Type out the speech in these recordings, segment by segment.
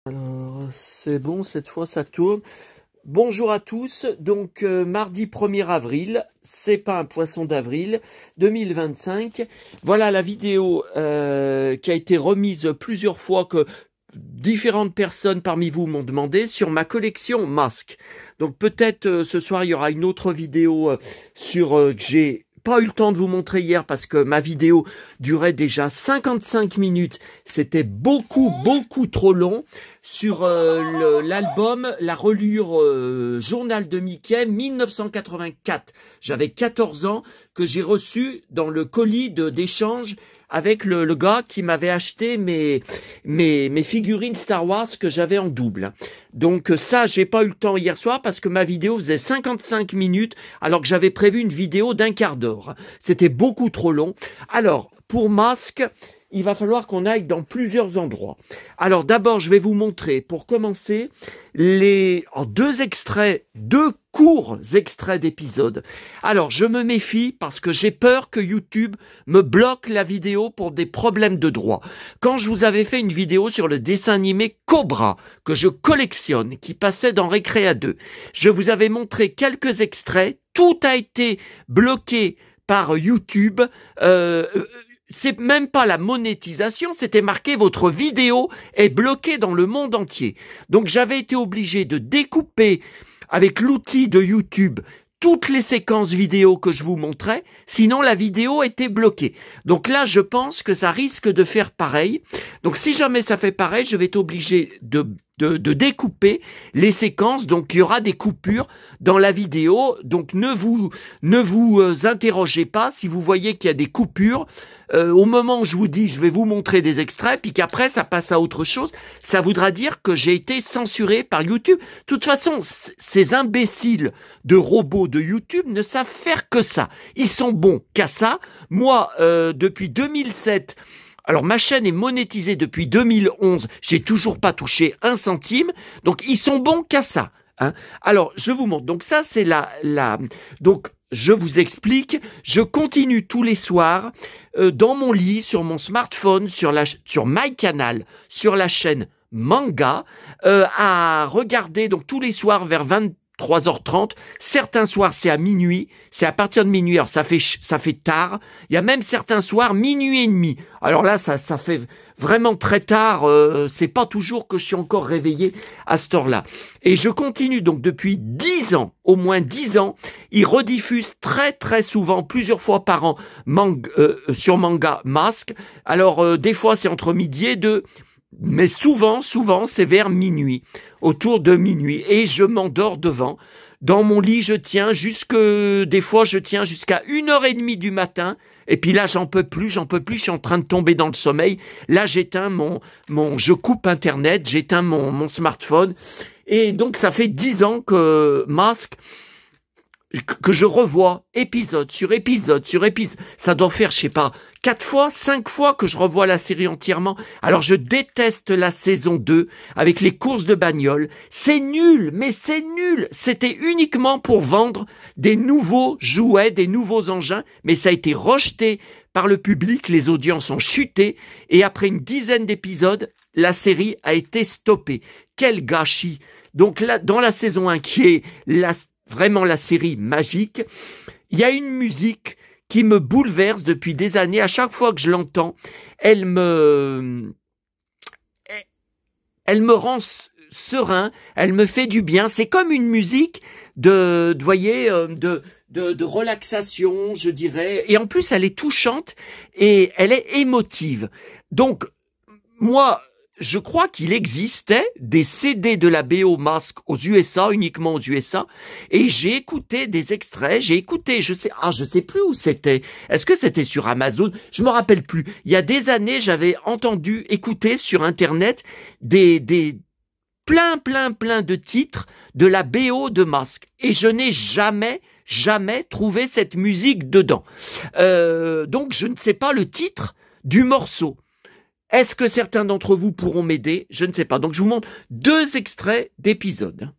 Alors, c'est bon, cette fois ça tourne. Bonjour à tous, donc mardi 1er avril, c'est pas un poisson d'avril, 2025. Voilà la vidéo qui a été remise plusieurs fois, que différentes personnes parmi vous m'ont demandé, sur ma collection masques. Donc peut-être ce soir il y aura une autre vidéo sur que j'ai pas eu le temps de vous montrer hier parce que ma vidéo durait déjà 55 minutes. C'était beaucoup trop long sur l'album La Relure Journal de Mickey 1984. J'avais 14 ans, que j'ai reçu dans le colis d'échange avec le gars qui m'avait acheté mes figurines Star Wars que j'avais en double. Donc ça, j'ai pas eu le temps hier soir parce que ma vidéo faisait 55 minutes alors que j'avais prévu une vidéo d'1 quart d'heure. C'était beaucoup trop long. Alors, pour masque, il va falloir qu'on aille dans plusieurs endroits. Alors d'abord, je vais vous montrer, pour commencer, deux courts extraits d'épisodes. Alors, je me méfie parce que j'ai peur que YouTube me bloque la vidéo pour des problèmes de droit. Quand je vous avais fait une vidéo sur le dessin animé Cobra, que je collectionne, qui passait dans Récréa 2, je vous avais montré quelques extraits, tout a été bloqué par YouTube. C'est même pas la monétisation, c'était marqué votre vidéo est bloquée dans le monde entier. Donc j'avais été obligé de découper avec l'outil de YouTube toutes les séquences vidéo que je vous montrais, sinon la vidéo était bloquée. Donc là, je pense que ça risque de faire pareil. Donc si jamais ça fait pareil, je vais être obligé de découper les séquences, donc il y aura des coupures dans la vidéo, donc ne vous interrogez pas si vous voyez qu'il y a des coupures. Au moment où je vous dis je vais vous montrer des extraits, puis qu'après ça passe à autre chose, ça voudra dire que j'ai été censuré par YouTube. De toute façon, ces imbéciles de robots de YouTube ne savent faire que ça. Ils sont bons qu'à ça. Moi, depuis 2007... Alors, ma chaîne est monétisée depuis 2011. J'ai toujours pas touché 1 centime. Donc, ils sont bons qu'à ça. Hein. Alors, je vous montre. Donc, ça, c'est donc, je vous explique. Je continue tous les soirs, dans mon lit, sur mon smartphone, sur MyCanal, sur la chaîne Manga, à regarder, donc, tous les soirs vers 23h30. Certains soirs, c'est à minuit. C'est à partir de minuit. Alors, ça fait tard. Il y a même certains soirs, minuit et demi. Alors là, ça fait vraiment très tard. C'est pas toujours que je suis encore réveillé à cette heure-là. Et je continue donc depuis 10 ans, au moins 10 ans. Ils rediffusent très souvent, plusieurs fois par an, sur Manga Masque. Alors, des fois, c'est entre midi et 2. Mais souvent, c'est vers minuit, autour de minuit, et je m'endors devant. Dans mon lit, des fois, je tiens jusqu'à 1h30 du matin, et puis là, j'en peux plus, je suis en train de tomber dans le sommeil. Là, j'éteins je coupe Internet, j'éteins mon smartphone, et donc ça fait 10 ans que je revois épisode sur épisode. Ça doit faire, je sais pas, 4 fois, 5 fois que je revois la série entièrement. Alors je déteste la saison 2 avec les courses de bagnole. C'est nul, mais c'est nul. C'était uniquement pour vendre des nouveaux jouets, des nouveaux engins, mais ça a été rejeté par le public, les audiences ont chuté, et après une dizaine d'épisodes, la série a été stoppée. Quel gâchis. Donc là, dans la saison 1, qui est vraiment la série magique, il y a une musique qui me bouleverse depuis des années. À chaque fois que je l'entends, elle me rend serein, elle me fait du bien. C'est comme une musique de relaxation, je dirais. Et en plus, elle est touchante et elle est émotive. Donc, moi, je crois qu'il existait des CD de la BO Masque aux USA, uniquement aux USA, et j'ai écouté des extraits, je sais plus où c'était. Est-ce que c'était sur Amazon? Je me rappelle plus. Il y a des années, j'avais écouté sur Internet plein de titres de la BO de Masque, et je n'ai jamais trouvé cette musique dedans. Donc je ne sais pas le titre du morceau. Est-ce que certains d'entre vous pourront m'aider? Je ne sais pas. Donc je vous montre 2 extraits d'épisodes.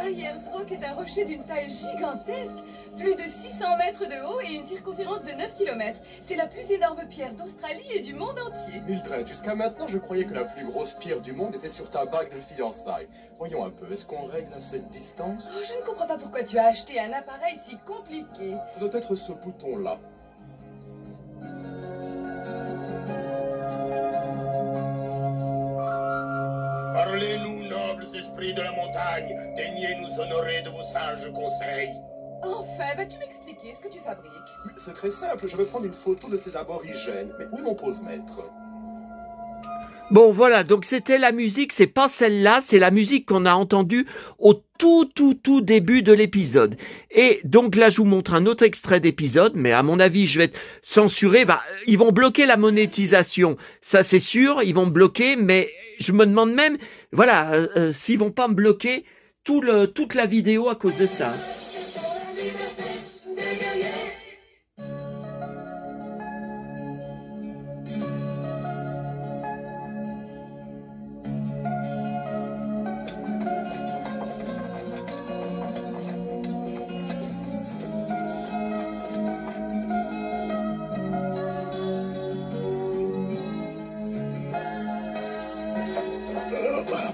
Ayers Rock est un rocher d'une taille gigantesque, plus de 600 mètres de haut et une circonférence de 9 km. C'est la plus énorme pierre d'Australie et du monde entier. Mildred, jusqu'à maintenant, je croyais que la plus grosse pierre du monde était sur ta bague de fiançailles. Voyons un peu, est-ce qu'on règle à cette distance? Oh, je ne comprends pas pourquoi tu as acheté un appareil si compliqué. Ça doit être ce bouton-là. Parlez-nous, nobles esprits de la montagne. Daignez nous honorer de vos sages conseils. Enfin, vas-tu m'expliquer ce que tu fabriques? C'est très simple, je vais prendre une photo de ces aborigènes. Mais où est mon pose-maître? Bon, voilà, donc c'était la musique, c'est pas celle-là, c'est la musique qu'on a entendue au tout début de l'épisode. Et donc là, je vous montre un autre extrait d'épisode, mais à mon avis, je vais être censuré. Ils vont bloquer la monétisation, ça c'est sûr, ils vont me bloquer, mais je me demande même, voilà, s'ils vont pas me bloquer toute la vidéo à cause de ça.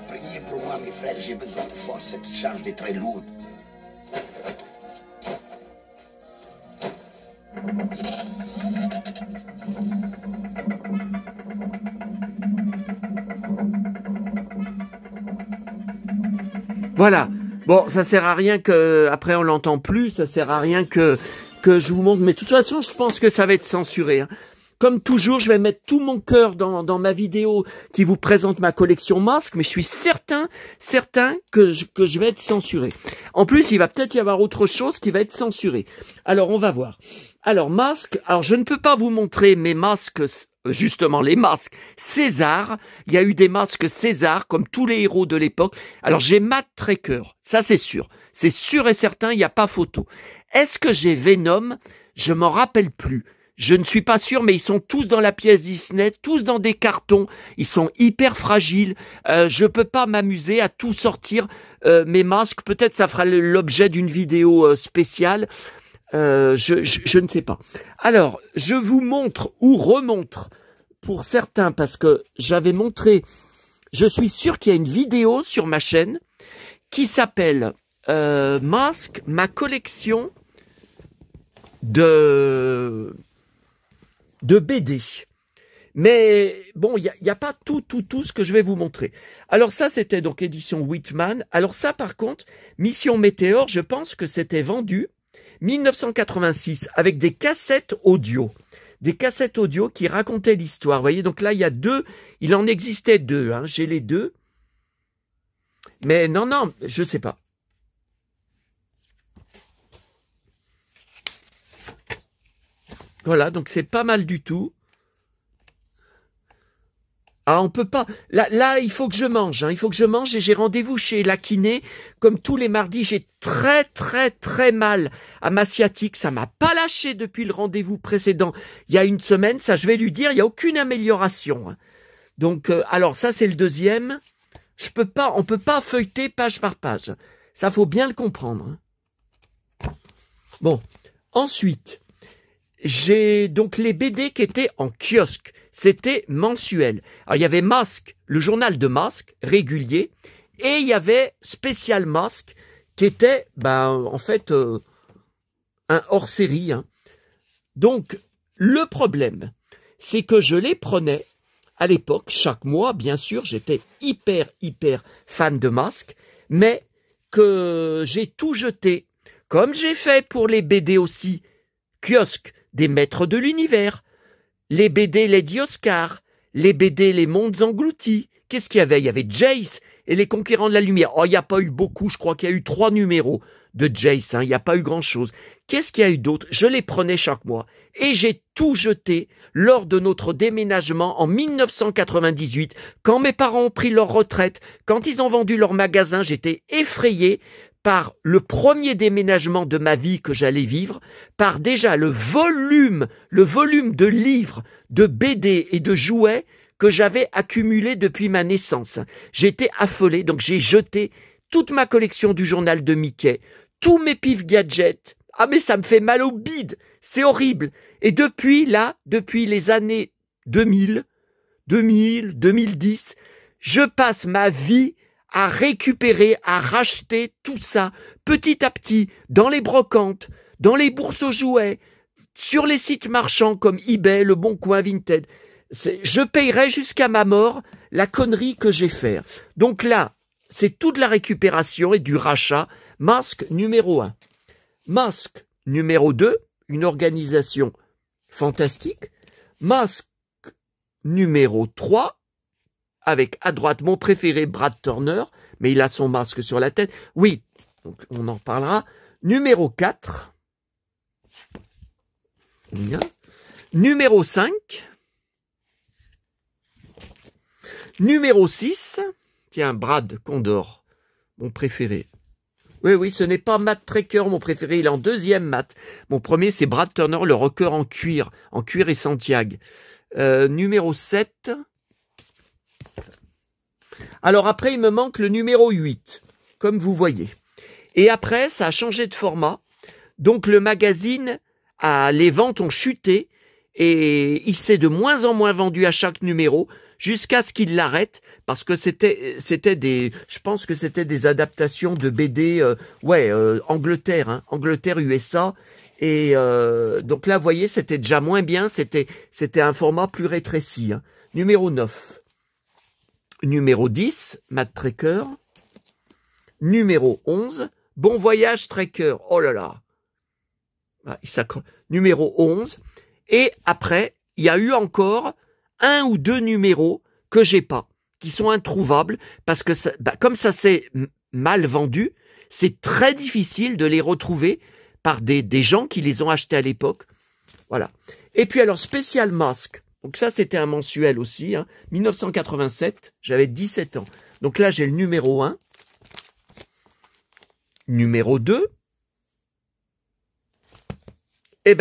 Priez pour moi, mes frères, j'ai besoin de force, cette charge est très lourde. Voilà. Bon, ça sert à rien que, après on l'entend plus, ça sert à rien que je vous montre, mais de toute façon, je pense que ça va être censuré, hein. Comme toujours, je vais mettre tout mon cœur dans ma vidéo qui vous présente ma collection masque, mais je suis certain que je vais être censuré. En plus, il va peut-être y avoir autre chose qui va être censuré. Alors, on va voir. Alors, masque. Alors, je ne peux pas vous montrer mes masques, justement, les masques César. Il y a eu des masques César, comme tous les héros de l'époque. Alors, j'ai Matt Tracker. Ça, c'est sûr. C'est sûr et certain, il n'y a pas photo. Est-ce que j'ai Venom? Je m'en rappelle plus. Je ne suis pas sûr, mais ils sont tous dans la pièce Disney, tous dans des cartons. Ils sont hyper fragiles. Je peux pas m'amuser à tout sortir mes masques. Peut-être ça fera l'objet d'une vidéo spéciale. Je ne sais pas. Alors, je vous montre ou remontre pour certains parce que j'avais montré. Je suis sûr qu'il y a une vidéo sur ma chaîne qui s'appelle Masque, ma collection de BD. Mais bon, il y a pas tout ce que je vais vous montrer. Alors ça, c'était donc édition Whitman. Alors ça, par contre, Mission Météore, je pense que c'était vendu 1986 avec des cassettes audio. Des cassettes audio qui racontaient l'histoire. Vous voyez, donc là, il y a deux. Il en existait deux. Hein, j'ai les deux. Mais non, je sais pas. Voilà, donc c'est pas mal du tout. Ah, on peut pas. Là, il faut que je mange. Hein. Il faut que je mange et j'ai rendez-vous chez la kiné. Comme tous les mardis, j'ai très mal à ma sciatique. Ça m'a pas lâché depuis le rendez-vous précédent. Il y a une semaine, ça je vais lui dire, il y a aucune amélioration. Hein. Donc, alors ça c'est le deuxième. On peut pas feuilleter page par page. Ça faut bien le comprendre. Hein. Bon, ensuite. J'ai donc les BD qui étaient en kiosque. C'était mensuel. Alors, il y avait Masque, le journal de Masque, régulier, et il y avait Spécial Masque, qui était, en fait, un hors-série. Hein. Donc, le problème, c'est que je les prenais à l'époque, chaque mois, bien sûr, j'étais hyper fan de Masque, mais que j'ai tout jeté, comme j'ai fait pour les BD aussi, kiosque, des maîtres de l'univers, les BD Lady Oscar, les BD Les Mondes Engloutis. Qu'est-ce qu'il y avait? Il y avait Jace et les Conquérants de la Lumière. Oh, il n'y a pas eu beaucoup, je crois qu'il y a eu 3 numéros de Jace, hein. Il n'y a pas eu grand-chose. Qu'est-ce qu'il y a eu d'autre? Je les prenais chaque mois. Et j'ai tout jeté lors de notre déménagement en 1998, quand mes parents ont pris leur retraite, quand ils ont vendu leur magasin, j'étais effrayé par le premier déménagement de ma vie que j'allais vivre, par déjà le volume de livres, de BD et de jouets que j'avais accumulé depuis ma naissance. J'étais affolé, donc j'ai jeté toute ma collection du journal de Mickey, tous mes pif gadgets. Ah mais ça me fait mal au bide, c'est horrible. Et depuis les années 2010, je passe ma vie à récupérer, à racheter tout ça, petit à petit, dans les brocantes, dans les bourses aux jouets, sur les sites marchands comme eBay, Le Bon Coin, Vinted. Je payerai jusqu'à ma mort la connerie que j'ai fait. Donc là, c'est toute la récupération et du rachat. Masque numéro 1. Masque numéro 2, une organisation fantastique. Masque numéro 3, avec à droite mon préféré Brad Turner, mais il a son masque sur la tête. Oui, donc on en reparlera. Numéro 4. Bien. Numéro 5. Numéro 6. Tiens, Brad Condor, mon préféré. Oui, ce n'est pas Matt Tracker, mon préféré, il est en deuxième, Matt. Mon premier, c'est Brad Turner, le rocker en cuir et Santiago. Numéro 7. Alors après, il me manque le numéro 8, comme vous voyez. Et après, ça a changé de format. Donc le magazine, les ventes ont chuté et il s'est de moins en moins vendu à chaque numéro jusqu'à ce qu'il l'arrête parce que je pense que c'était des adaptations de BD, Angleterre, Angleterre, USA. Et donc là, vous voyez, c'était déjà moins bien, c'était un format plus rétréci. Numéro 9. Numéro 10, Matt Tracker. Numéro 11, Bon Voyage Tracker. Oh là là. Numéro 11. Et après, il y a eu encore 1 ou 2 numéros que j'ai pas, qui sont introuvables, parce que comme ça s'est mal vendu, c'est très difficile de les retrouver par des gens qui les ont achetés à l'époque. Voilà. Et puis alors, Spécial Masque. Donc ça, c'était un mensuel aussi, 1987, j'avais 17 ans. Donc là, j'ai le numéro 1, numéro 2,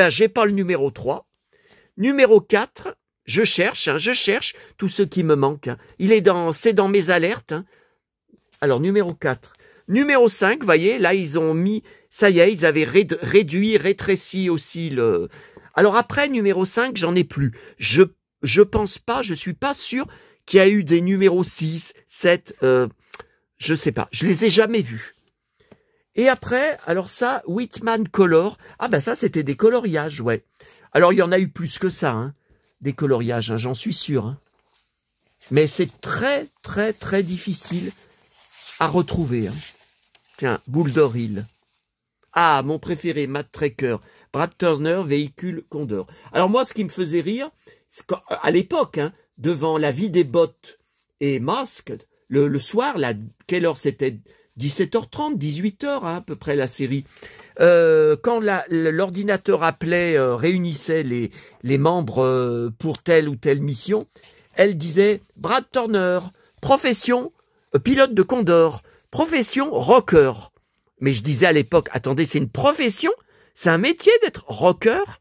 j'ai pas le numéro 3, numéro 4, je cherche tout ce qui me manque. C'est dans mes alertes. Alors, numéro 4. Numéro 5, vous voyez, là, ils ont mis, ça y est, ils avaient rétréci aussi le... Alors après, numéro 5, j'en ai plus. Je pense pas, je suis pas sûr qu'il y a eu des numéros 6, 7, je sais pas. Je les ai jamais vus. Et après, alors ça, Whitman Color. Ah ça, c'était des coloriages, ouais. Alors, il y en a eu plus que ça, des coloriages, j'en suis sûr. Mais c'est très, très, très difficile à retrouver. Tiens, Boulder Hill. Ah, mon préféré, Matt Tracker. Brad Turner, véhicule Condor. Alors moi, ce qui me faisait rire, à l'époque, devant La Vie des bottes et Masked, le soir, quelle heure c'était? 17h30, 18h, à peu près la série. Quand l'ordinateur appelait, réunissait les membres pour telle ou telle mission, elle disait Brad Turner, profession pilote de Condor, profession rocker. Mais je disais à l'époque, attendez, c'est une profession? C'est un métier d'être rocker?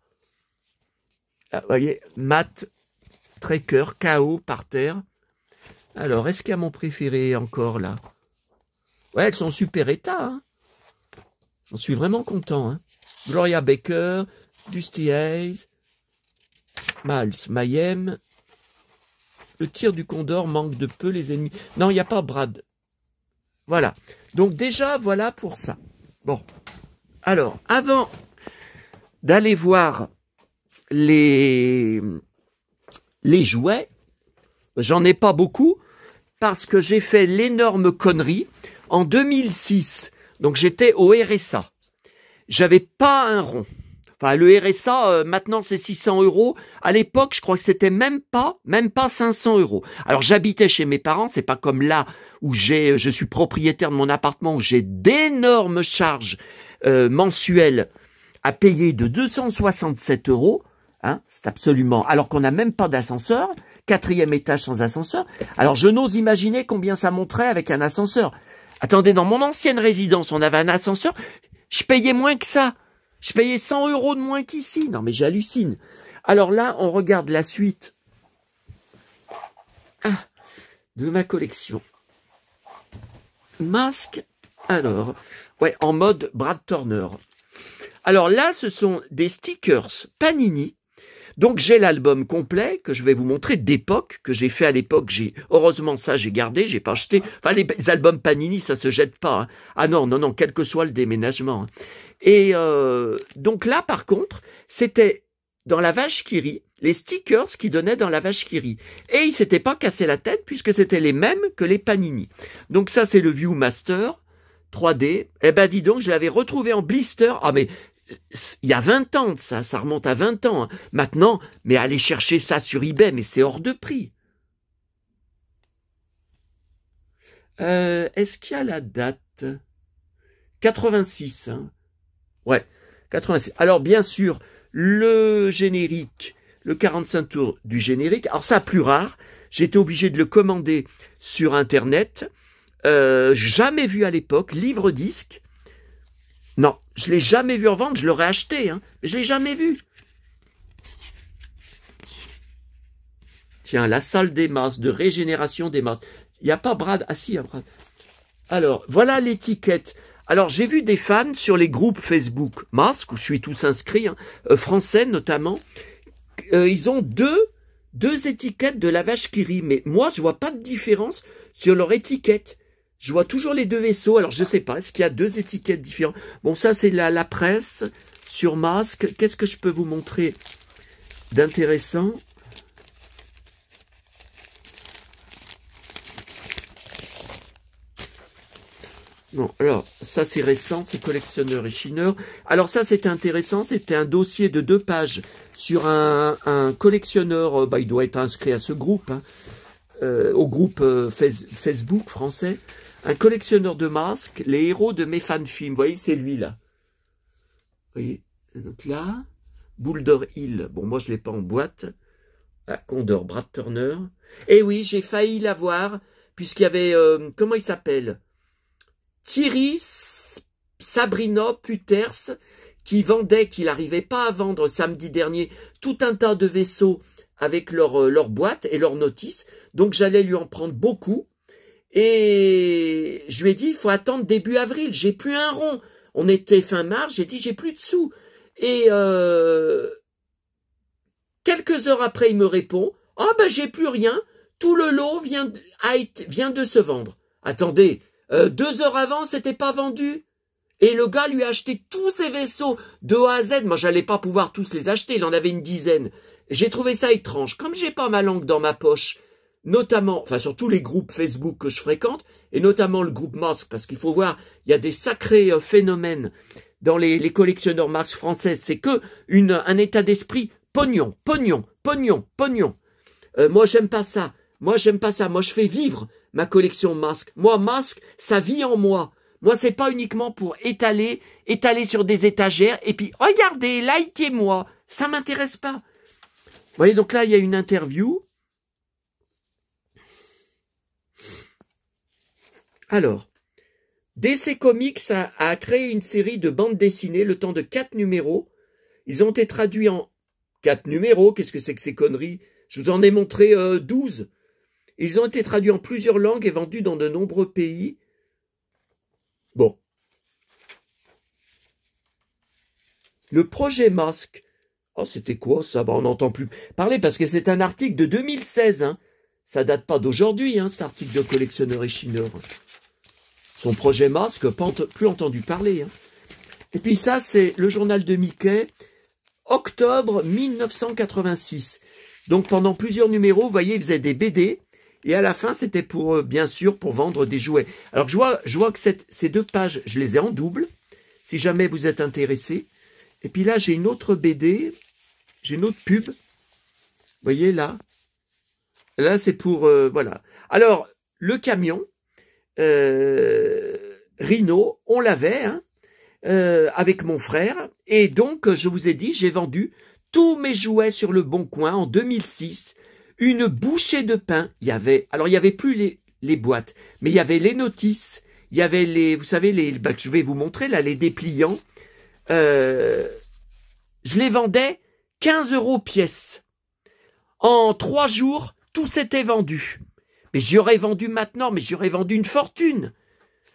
Vous voyez, Matt Tracker, KO par terre. Alors, est-ce qu'il y a mon préféré encore là? Ouais, elles sont en super état. J'en suis vraiment content. Gloria Baker, Dusty Hayes, Miles Mayhem. Le tir du Condor manque de peu les ennemis. Non, il n'y a pas Brad. Voilà. Donc déjà, voilà pour ça. Bon. Alors, avant d'aller voir les jouets, j'en ai pas beaucoup, parce que j'ai fait l'énorme connerie. En 2006, donc j'étais au RSA. J'avais pas un rond. Enfin, le RSA, maintenant c'est 600 €. À l'époque, je crois que c'était même pas 500 €. Alors j'habitais chez mes parents, c'est pas comme là où je suis propriétaire de mon appartement, où j'ai d'énormes charges mensuelles à payer de 267 €. C'est absolument... Alors qu'on n'a même pas d'ascenseur, 4e étage sans ascenseur. Alors je n'ose imaginer combien ça monterait avec un ascenseur. Attendez, dans mon ancienne résidence, on avait un ascenseur, je payais moins que ça. Je payais 100 € de moins qu'ici. Non, mais j'hallucine. Alors là, on regarde la suite de ma collection. Masque Alors, ouais, en mode Brad Turner. Alors là, ce sont des stickers Panini. Donc j'ai l'album complet que je vais vous montrer d'époque, que j'ai fait à l'époque. Heureusement ça j'ai gardé, j'ai pas acheté. Enfin les albums Panini ça se jette pas. Hein. Ah non, non, non, quel que soit le déménagement. Hein. Et donc là par contre, c'était dans la vache qui rit, les stickers qui donnaient dans la vache qui rit. Et ils s'étaient pas cassé la tête puisque c'était les mêmes que les Panini. Donc ça c'est le Viewmaster 3D. Eh ben dis donc, je l'avais retrouvé en blister. Ah mais il y a 20 ans de ça, ça remonte à 20 ans. Hein. Maintenant, mais allez chercher ça sur eBay, mais c'est hors de prix. Est-ce qu'il y a la date? 86. Hein. Ouais, 86. Alors bien sûr, le générique, le 45 tours du générique, alors ça plus rare, j'ai été obligé de le commander sur Internet, jamais vu à l'époque, livre-disque. Non, je l'ai jamais vu en vente, je l'aurais acheté, hein, mais je l'ai jamais vu. Tiens, la salle des masses, de régénération des masses. Il n'y a pas Brad, ah si, il y a Brad. Alors, voilà l'étiquette. Alors, j'ai vu des fans sur les groupes Facebook Masque, où je suis tous inscrits, hein, français notamment. Ils ont deux étiquettes de la vache qui rit, mais moi, je vois pas de différence sur leur étiquette. Je vois toujours les deux vaisseaux, alors je sais pas, est-ce qu'il y a deux étiquettes différentes? Bon, ça c'est la presse sur Masque. Qu'est-ce que je peux vous montrer d'intéressant? Non, alors, ça c'est récent, c'est collectionneur et chineur. Alors ça c'était intéressant, c'était un dossier de 2 pages sur un collectionneur, il doit être inscrit à ce groupe, hein, au groupe Facebook français. Un collectionneur de masques, les héros de mes fan-films. Vous voyez, c'est lui, là. Vous voyez, donc là, Boulder Hill. Bon, moi, je ne l'ai pas en boîte. Ah, Condor, Brad Turner. Et oui, j'ai failli l'avoir, puisqu'il y avait, comment il s'appelle? Thierry Sabrina Puters, qui vendait, qu'il n'arrivait pas à vendre samedi dernier, tout un tas de vaisseaux avec leur boîte et leur notice. Donc, j'allais lui en prendre beaucoup. Et je lui ai dit, il faut attendre début avril, j'ai plus un rond. On était fin mars, j'ai dit, j'ai plus de sous. Et quelques heures après, il me répond, ah ben j'ai plus rien, tout le lot vient de se vendre. Attendez, 2 heures avant, c'était pas vendu. Et le gars lui a acheté tous ses vaisseaux de A à Z. Moi, j'allais pas pouvoir tous les acheter, il en avait une dizaine. J'ai trouvé ça étrange. Comme j'ai pas ma langue dans ma poche, notamment, enfin sur tous les groupes Facebook que je fréquente, et notamment le groupe Masque, parce qu'il faut voir, il y a des sacrés phénomènes dans les collectionneurs Masque françaises, c'est que un état d'esprit pognon, pognon, pognon, pognon. Moi j'aime pas ça, moi j'aime pas ça, moi je fais vivre ma collection Masque. Moi Masque, ça vit en moi. Moi c'est pas uniquement pour étaler sur des étagères, et puis regardez, likez-moi, ça m'intéresse pas. Vous voyez, donc là il y a une interview. Alors, DC Comics a créé une série de bandes dessinées, le temps de 4 numéros. Ils ont été traduits en 4 numéros. Qu'est-ce que c'est que ces conneries? Je vous en ai montré 12. Ils ont été traduits en plusieurs langues et vendus dans de nombreux pays. Bon. Le projet Masque. Oh, c'était quoi ça? On n'entend plus parler parce que c'est un article de 2016. Hein. Ça date pas d'aujourd'hui, hein, cet article de collectionneur et chineur. Son projet Masque, plus entendu parler. Hein. Et puis ça, c'est le journal de Mickey, octobre 1986. Donc pendant plusieurs numéros, vous voyez, il faisait des BD. Et à la fin, c'était pour, bien sûr, pour vendre des jouets. Alors je vois que ces 2 pages, je les ai en double, si jamais vous êtes intéressé. Et puis là, j'ai une autre BD, j'ai une autre pub. Vous voyez là? Là, c'est pour, voilà. Alors, le camion, Rhino, on l'avait, hein, avec mon frère. Et donc, je vous ai dit, j'ai vendu tous mes jouets sur le Bon Coin en 2006. Une bouchée de pain. Il y avait plus les boîtes, mais il y avait les notices. Il y avait vous savez, je vais vous montrer là, les dépliants. Je les vendais 15 € pièce. En 3 jours, tout s'était vendu. Mais j'aurais vendu maintenant, mais j'aurais vendu une fortune.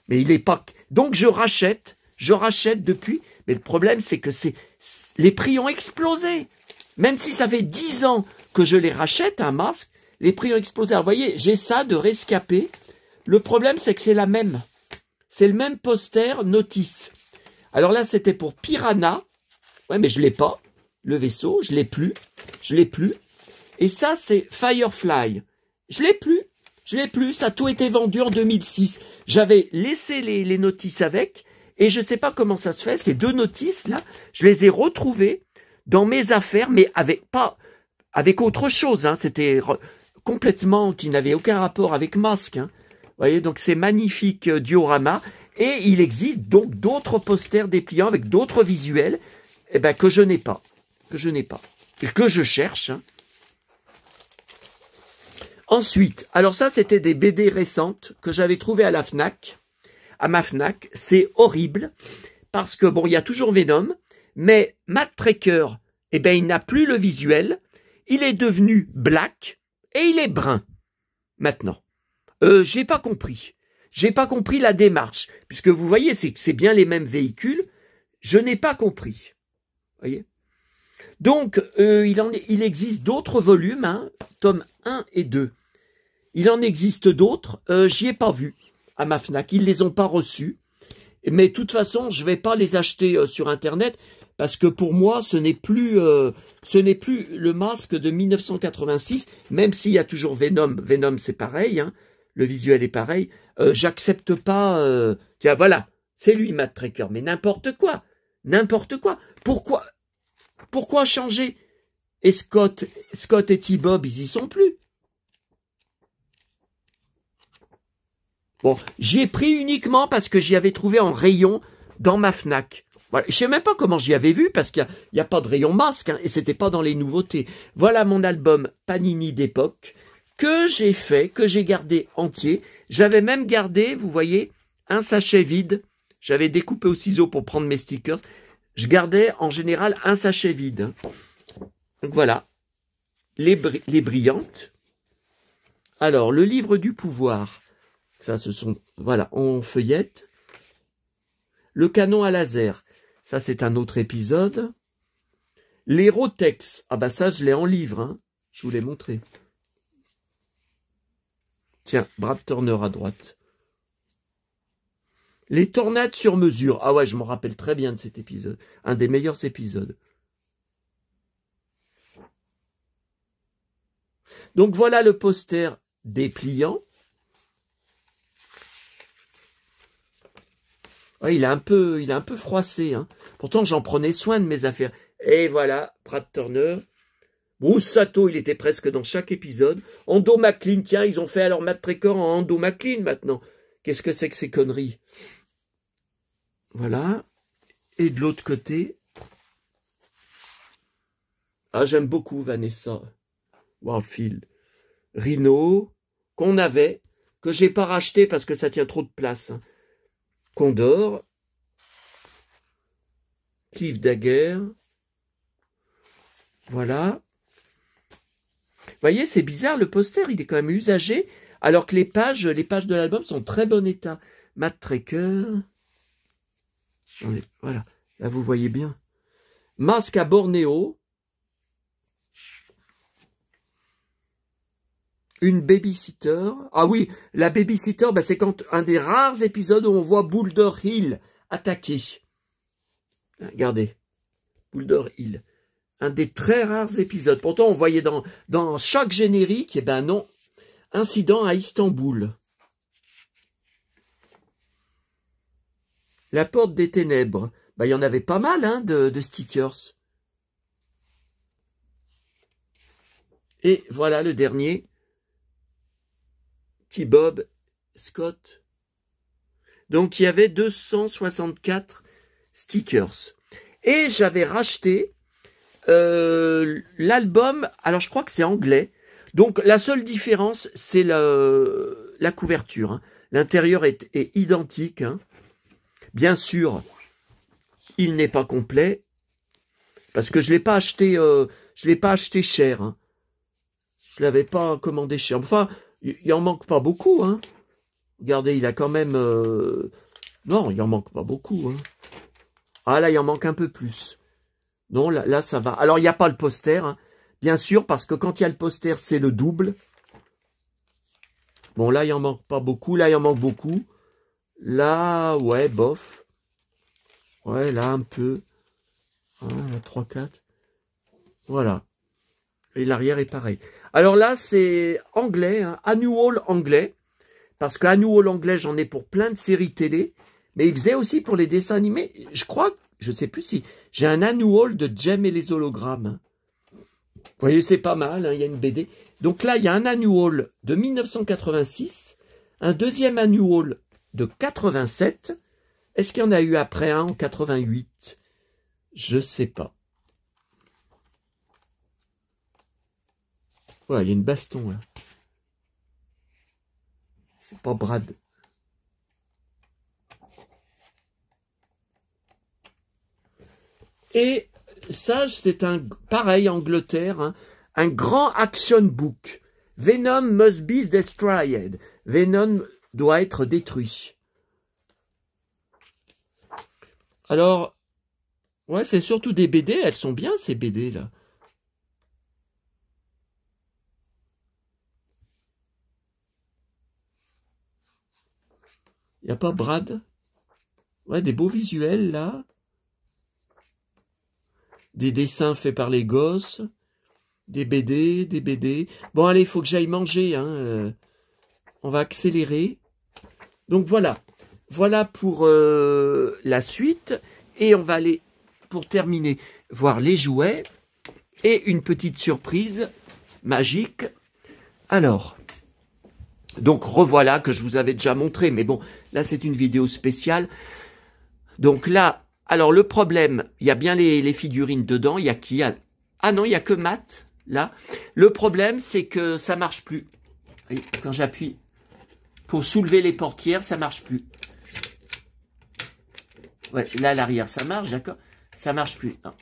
Mais il est pas... Donc je rachète depuis. Mais le problème, c'est que les prix ont explosé. Même si ça fait 10 ans que je les rachète, un masque, les prix ont explosé. Alors, vous voyez, j'ai ça de rescapé. Le problème, c'est que c'est la même. C'est le même poster notice. Alors là, c'était pour Piranha. Ouais, mais je l'ai pas. Le vaisseau, je l'ai plus. Je l'ai plus. Et ça, c'est Firefly. Je l'ai plus. Je l'ai plus. Ça a tout été vendu en 2006. J'avais laissé les notices avec. Et je sais pas comment ça se fait. Ces deux notices, là, je les ai retrouvées dans mes affaires, mais avec autre chose. Hein. C'était complètement, qui n'avait aucun rapport avec Masque. Hein. Vous voyez, donc c'est magnifique diorama. Et il existe donc d'autres posters dépliants avec d'autres visuels, eh ben, que je n'ai pas. Et que je cherche. Hein. Ensuite, alors ça, c'était des BD récentes que j'avais trouvées à la Fnac. À ma Fnac, c'est horrible. Parce que, bon, il y a toujours Venom. Mais Matt Tracker, eh ben, il n'a plus le visuel. Il est devenu black et il est brun. Maintenant. J'ai pas compris. J'ai pas compris la démarche. Puisque vous voyez, c'est bien les mêmes véhicules. Je n'ai pas compris. Voyez. Donc, il existe d'autres volumes, hein, tomes 1 et 2. Il en existe d'autres. J'y ai pas vu à ma Fnac. Ils les ont pas reçus. Mais de toute façon, je vais pas les acheter sur Internet. Parce que pour moi, ce n'est plus le masque de 1986, même s'il y a toujours Venom. Venom, c'est pareil, hein, le visuel est pareil. J'accepte pas... tiens, voilà, c'est lui, Matt Tracker, mais n'importe quoi. N'importe quoi. Pourquoi changer? Et Scott et T-Bob, ils y sont plus. Bon, j'y ai pris uniquement parce que j'y avais trouvé en rayon dans ma Fnac. Voilà. Je sais même pas comment j'y avais vu parce qu'il n'y a pas de rayon masque hein, et c'était pas dans les nouveautés. Voilà mon album Panini d'époque que j'ai fait, que j'ai gardé entier. J'avais même gardé, vous voyez, un sachet vide. J'avais découpé au ciseau pour prendre mes stickers. Je gardais en général un sachet vide. Donc voilà, les brillantes. Alors, le livre du pouvoir. Ça, ce sont, voilà, on feuillette. Le canon à laser. Ça, c'est un autre épisode. Les Rotex. Ah bah ça, je l'ai en livre. Hein. Je vous l'ai montré. Tiens, Brad Turner à droite. Les tornades sur mesure. Ah ouais, je m'en rappelle très bien de cet épisode. Un des meilleurs épisodes. Donc voilà le poster dépliant. Ouais, il est un peu froissé. Hein. Pourtant, j'en prenais soin de mes affaires. Et voilà, Brad Turner. Bruce Sato, il était presque dans chaque épisode. Ando McLean, tiens, ils ont fait alors Matt Tracker en Ando McLean maintenant. Qu'est-ce que c'est que ces conneries? Voilà. Et de l'autre côté. Ah, j'aime beaucoup Vanessa Warfield. Rhino, qu'on avait, que j'ai pas racheté parce que ça tient trop de place. Hein. Condor, Cliff Dagger, voilà. Vous voyez, c'est bizarre, le poster, il est quand même usagé, alors que les pages de l'album sont en très bon état. Matt Tracker, voilà, là vous voyez bien. Masque à Bornéo, une babysitter. Ah oui, la babysitter, bah c'est quand un des rares épisodes où on voit Boulder Hill attaquer. Regardez, Boulder Hill. Un des très rares épisodes. Pourtant, on voyait dans chaque générique, eh ben non, incident à Istanbul. La porte des ténèbres. Bah, il y en avait pas mal, hein, de stickers. Et voilà le dernier. T-Bob, Scott. Donc, il y avait 264 stickers. Et j'avais racheté l'album, alors je crois que c'est anglais. Donc, la seule différence, c'est la couverture. Hein. L'intérieur est identique. Hein. Bien sûr, il n'est pas complet. Parce que je l'ai pas acheté, cher. Hein. Je l'avais pas commandé cher. Enfin, il en manque pas beaucoup. Hein. Regardez, il a quand même... Non, il en manque pas beaucoup. Hein. Ah là, il en manque un peu plus. Non, là ça va. Alors, il n'y a pas le poster, hein, bien sûr, parce que quand il y a le poster, c'est le double. Bon, là, il en manque pas beaucoup. Là, il en manque beaucoup. Là, ouais, bof. Ouais, là, un peu. 1, 3, 4. Voilà. Et l'arrière est pareil. Alors là, c'est anglais, hein, annual anglais. Parce que annual anglais, j'en ai pour plein de séries télé. Mais il faisait aussi pour les dessins animés. Je crois, je ne sais plus si j'ai un annual de Jem et les hologrammes. Vous voyez, c'est pas mal, hein, il y a une BD. Donc là, il y a un annual de 1986, un deuxième annual de 87. Est-ce qu'il y en a eu après un en 88? Je sais pas. Ouais, il y a une baston là. C'est pas Brad. Et ça, c'est un pareil Angleterre, hein, un grand action book. Venom must be destroyed. Venom doit être détruit. Alors, ouais, c'est surtout des BD. Elles sont bien ces BD là. Il n'y a pas Brad? Ouais, des beaux visuels là. Des dessins faits par les gosses. Des BD, des BD. Bon, allez, il faut que j'aille manger. Hein. On va accélérer. Donc voilà. Voilà pour la suite. Et on va aller, pour terminer, voir les jouets. Et une petite surprise magique. Alors... Donc revoilà que je vous avais déjà montré, mais bon, là c'est une vidéo spéciale. Donc là, alors le problème, il y a bien les figurines dedans, il y a qui? Ah non, il y a que Matt, là. Le problème, c'est que ça marche plus. Et quand j'appuie pour soulever les portières, ça marche plus. Ouais, là à l'arrière, ça marche, d'accord? Ça marche plus. Non.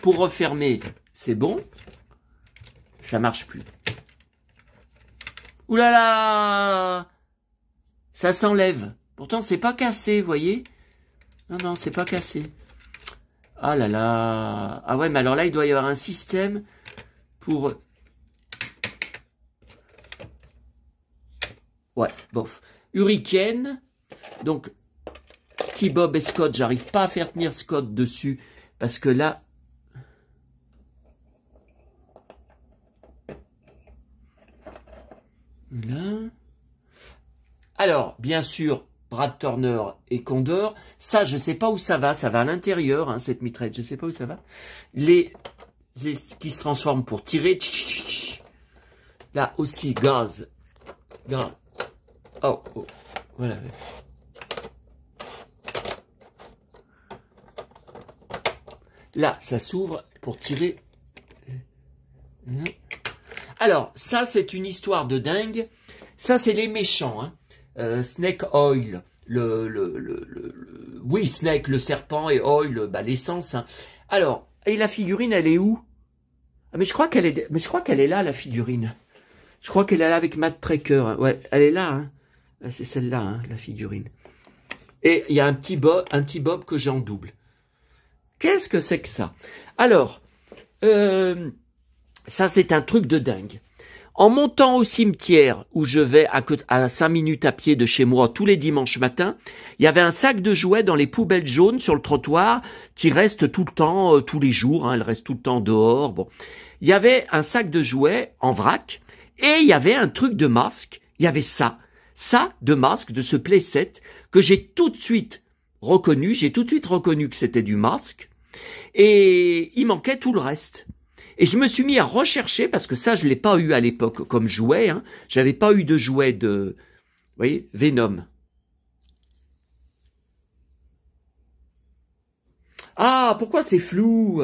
Pour refermer, c'est bon. Ça marche plus. Ouh là là! Ça s'enlève. Pourtant, c'est pas cassé, vous voyez? Non, non, c'est pas cassé. Ah là là! Ah ouais, mais alors là, il doit y avoir un système pour... Ouais, bof. Hurricane. Donc, T-Bob et Scott, j'arrive pas à faire tenir Scott dessus. Parce que là... Là. Alors, bien sûr, Brad Turner et Condor. Ça, je sais pas où ça va. Ça va à l'intérieur, hein, cette mitraillette. Je sais pas où ça va. Les qui se transforment pour tirer. Là aussi, gaz. Gaz. Oh, oh. Voilà. Là, ça s'ouvre pour tirer. Alors, ça, c'est une histoire de dingue. Ça, c'est les méchants. Hein. Snake Oil. Oui, Snake, le serpent, et Oil, bah, l'essence. Hein. Alors, et la figurine, elle est où? Ah, mais je crois qu'elle est là, la figurine. Je crois qu'elle est là avec Matt Tracker. Ouais, elle est là. Hein. C'est celle-là, hein, la figurine. Et il y a un petit bob que j'ai en double. Qu'est-ce que c'est que ça? Alors, ça, c'est un truc de dingue. En montant au cimetière, où je vais à 5 minutes à pied de chez moi tous les dimanches matins, il y avait un sac de jouets dans les poubelles jaunes sur le trottoir qui reste tout le temps, tous les jours, hein, elle reste tout le temps dehors. Bon, il y avait un sac de jouets en vrac et il y avait un truc de masque. Il y avait ça de masque, de ce playset que j'ai tout de suite reconnu. J'ai tout de suite reconnu que c'était du masque et il manquait tout le reste. Et je me suis mis à rechercher, parce que ça, je l'ai pas eu à l'époque comme jouet. Hein. J'avais pas eu de jouet de... Vous voyez, Venom. Ah, pourquoi c'est flou?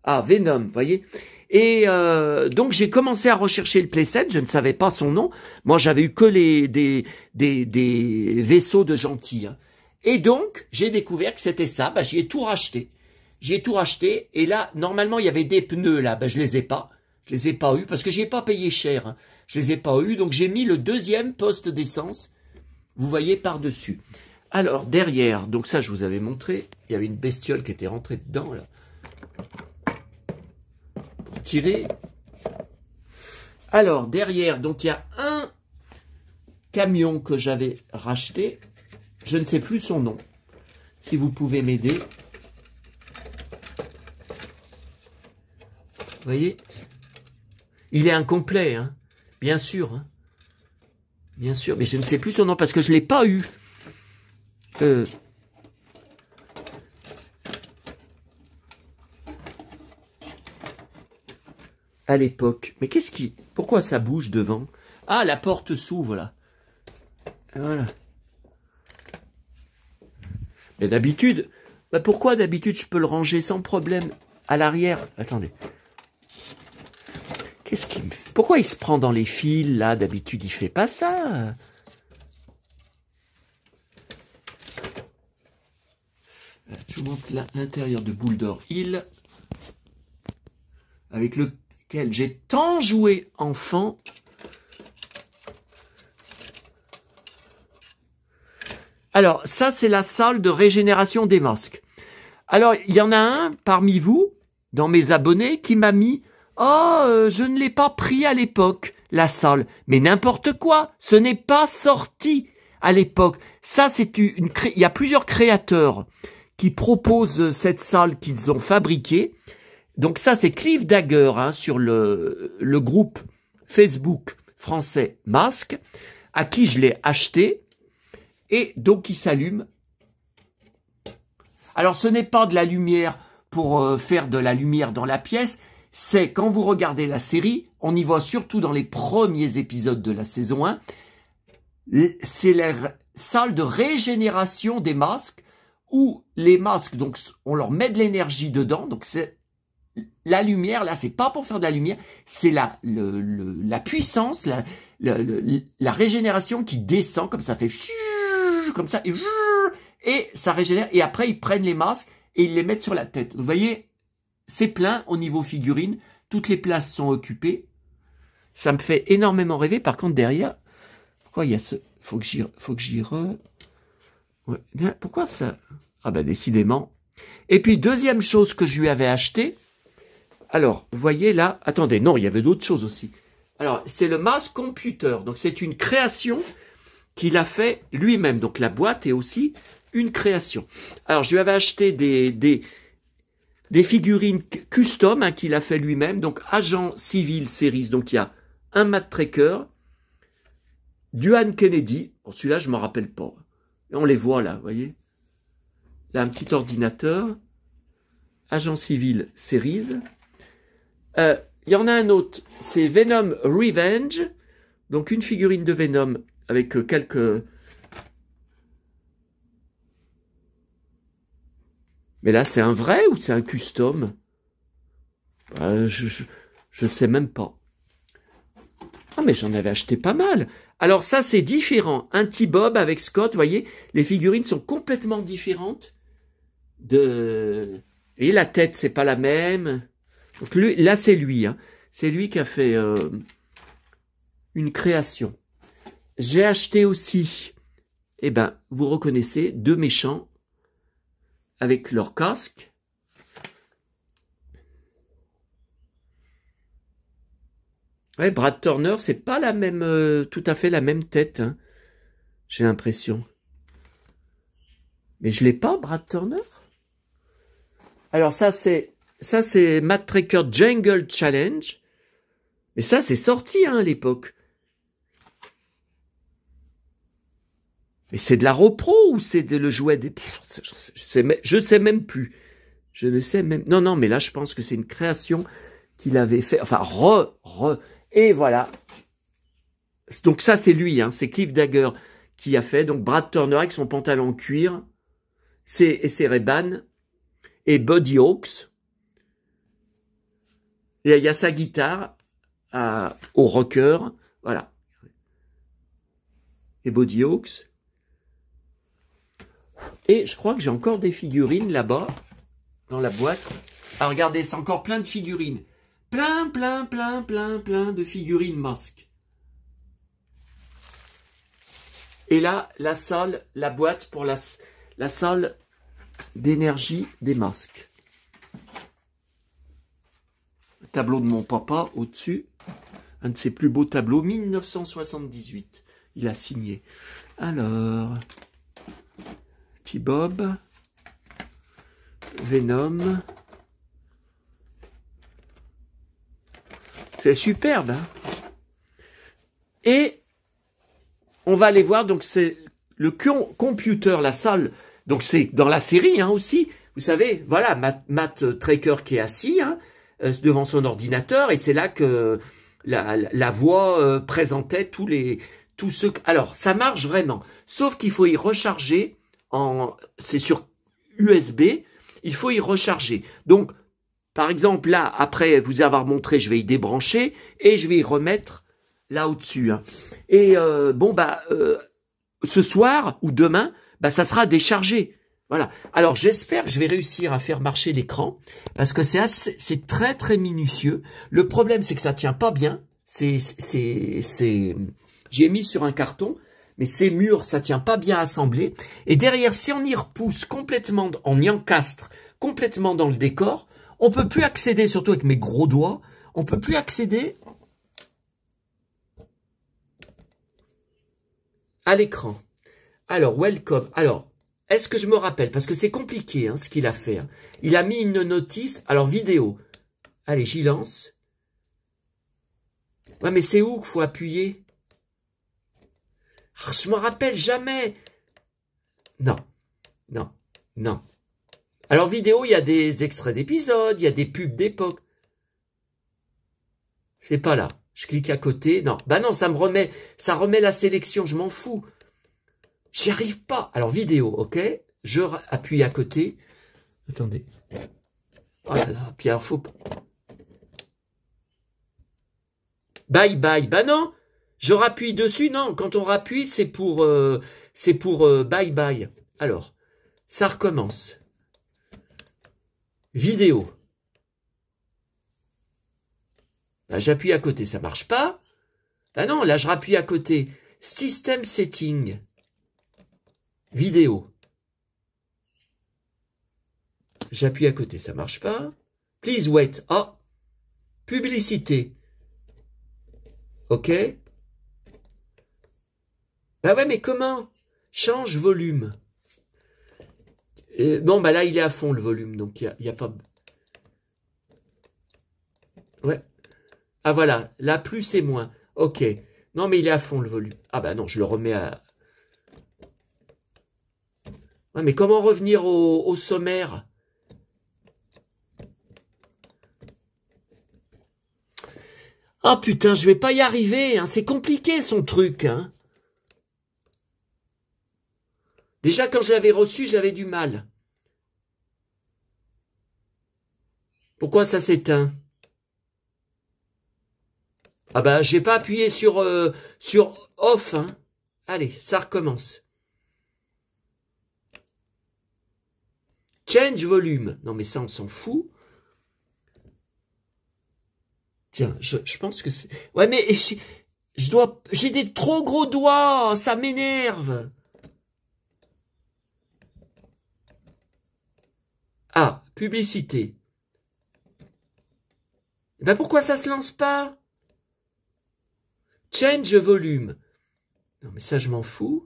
Ah, Venom, vous voyez. Et donc, j'ai commencé à rechercher le playset. Je ne savais pas son nom. Moi, j'avais eu que des vaisseaux de gentils. Hein. Et donc, j'ai découvert que c'était ça. Bah, j'y ai tout racheté. J'ai tout racheté et là, normalement, il y avait des pneus là, ben je les ai pas. Je les ai pas eus parce que j'ai pas payé cher. Hein. Je les ai pas eus, donc j'ai mis le deuxième poste d'essence. Vous voyez par-dessus. Alors, derrière, donc ça, je vous avais montré, il y avait une bestiole qui était rentrée dedans, là. Pour tirer. Alors, derrière, donc il y a un camion que j'avais racheté. Je ne sais plus son nom. Si vous pouvez m'aider. Vous voyez? Il est incomplet, hein. Bien sûr, hein. Bien sûr, mais je ne sais plus son nom parce que je ne l'ai pas eu. À l'époque. Mais qu'est-ce qui... Pourquoi ça bouge devant? Ah, la porte s'ouvre, là. Voilà. Mais d'habitude... Bah pourquoi d'habitude je peux le ranger sans problème à l'arrière? Attendez. Qu'est-ce qu'il me fait? Pourquoi il se prend dans les fils, là? D'habitude, il fait pas ça. Je vous montre l'intérieur de Boulder Hill, avec lequel j'ai tant joué enfant. Alors, ça, c'est la salle de régénération des masques. Alors, il y en a un parmi vous, dans mes abonnés, qui m'a mis « Oh, je ne l'ai pas pris à l'époque, la salle. » Mais n'importe quoi, ce n'est pas sorti à l'époque. Ça, c'est il y a plusieurs créateurs qui proposent cette salle qu'ils ont fabriquée. Donc ça, c'est Cliff Dagger, hein, sur le groupe Facebook français Masque, à qui je l'ai acheté. Et donc, il s'allume. Alors, ce n'est pas de la lumière pour faire de la lumière dans la pièce. C'est, quand vous regardez la série, on y voit surtout dans les premiers épisodes de la saison 1, c'est la salle de régénération des masques, où les masques, donc, on leur met de l'énergie dedans. Donc, c'est la lumière, là, c'est pas pour faire de la lumière, c'est la puissance, la régénération qui descend, comme ça fait comme ça, et ça régénère. Et après, ils prennent les masques et ils les mettent sur la tête. Vous voyez, c'est plein au niveau figurine. Toutes les places sont occupées. Ça me fait énormément rêver. Par contre, derrière, pourquoi il y a ce... Faut que j'y Ouais. Pourquoi ça... Ah ben, décidément. Et puis, deuxième chose que je lui avais acheté. Alors, vous voyez là... Attendez, non, il y avait d'autres choses aussi. Alors, c'est le Mask Computer. Donc, c'est une création qu'il a fait lui-même. Donc, la boîte est aussi une création. Alors, je lui avais acheté des figurines custom, hein, qu'il a fait lui-même. Donc, Agent Civil Series. Donc, il y a un Matt Tracker, Duane Kennedy. Bon, celui-là, je ne m'en rappelle pas. Et on les voit là, vous voyez. Là, un petit ordinateur. Agent Civil Series. Il y en a un autre. C'est Venom Revenge. Donc, une figurine de Venom avec quelques... Mais là, c'est un vrai ou c'est un custom? Je ne sais même pas. Ah, mais j'en avais acheté pas mal. Alors ça, c'est différent. Un T-Bob avec Scott, vous voyez, les figurines sont complètement différentes. Et la tête, c'est pas la même. Donc lui, là, c'est lui. Hein. C'est lui qui a fait une création. J'ai acheté aussi, eh ben, vous reconnaissez, deux méchants avec leur casque. Ouais, Brad Turner, c'est pas la même, tout à fait la même tête, hein, j'ai l'impression. Mais je l'ai pas, Brad Turner. Alors ça c'est Matt Tracker Jungle Challenge. Mais ça c'est sorti hein, à l'époque. Mais c'est de la repro ou c'est le jouet des... Je sais même plus. Je ne sais même... Non, mais là je pense que c'est une création qu'il avait fait. Enfin, Et voilà. Donc ça, c'est lui, hein. C'est Cliff Dagger qui a fait. Donc Brad Turner avec son pantalon cuir. C'est Ray-Ban. Et Buddy Hawks. Et il y a sa guitare au rocker. Voilà. Et Buddy Hawks. Et je crois que j'ai encore des figurines là-bas. Dans la boîte. Ah, regardez, c'est encore plein de figurines. plein de figurines masques. Et là, la salle, la boîte pour la salle d'énergie des masques. Le tableau de mon papa au-dessus. Un de ses plus beaux tableaux, 1978. Il a signé. Alors, petit Bob, Venom. C'est superbe, hein? Et on va aller voir, donc c'est le computer, la salle, donc c'est dans la série hein, aussi. Vous savez, voilà, Matt Traker qui est assis hein, devant son ordinateur, et c'est là que la voix présentait tous ceux... Alors, ça marche vraiment, sauf qu'il faut y recharger, c'est sur USB, il faut y recharger. Donc, par exemple, là, après vous avoir montré, je vais y débrancher et je vais y remettre là au-dessus. Hein. Et ce soir ou demain, ça sera déchargé. Voilà. Alors, j'espère que je vais réussir à faire marcher l'écran parce que c'est très, très minutieux. Le problème, c'est que ça tient pas bien. J'ai mis sur un carton, mais ces murs, ça tient pas bien assemblé. Et derrière, si on y repousse complètement, on y encastre complètement dans le décor, on peut plus accéder, surtout avec mes gros doigts, on peut plus accéder à l'écran. Alors, welcome. Alors, est-ce que je me rappelle? Parce que c'est compliqué, hein, ce qu'il a fait. Hein. Il a mis une notice. Alors, vidéo. Allez, j'y lance. Ouais, mais c'est où qu'il faut appuyer? Je me rappelle jamais. Non. Non. Non. Alors, vidéo, il y a des extraits d'épisodes, il y a des pubs d'époque. C'est pas là. Je clique à côté. Non. Bah non, ça remet la sélection. Je m'en fous. J'y arrive pas. Alors, vidéo, ok. Je appuie à côté. Attendez. Oh là là. Puis alors, faut... Bye bye. Bah non. Je rappuie dessus. Non. Quand on rappuie, c'est pour bye bye. Alors, ça recommence. Vidéo. Bah, j'appuie à côté, ça marche pas. Bah non, là je rappuie à côté. System setting. Vidéo. J'appuie à côté, ça marche pas. Please wait. Oh. Publicité. Ok. Bah ouais, mais comment? Change volume. Bon, bah là, il est à fond, le volume, donc il y a pas... Ouais. Ah, voilà, là, plus et moins. Ok. Non, mais il est à fond, le volume. Ah, bah non, je le remets à... Ouais, mais comment revenir au sommaire? Ah, putain, je vais pas y arriver, hein. C'est compliqué, son truc, hein. Déjà, quand je l'avais reçu, j'avais du mal. Pourquoi ça s'éteint? Ah bah, j'ai pas appuyé sur off. Hein. Allez, ça recommence. Change volume. Non, mais ça, on s'en fout. Tiens, je pense que c'est... Ouais, mais j'ai des trop gros doigts. Ça m'énerve. Ah, publicité. Ben pourquoi ça se lance pas? Change volume. Non mais ça je m'en fous.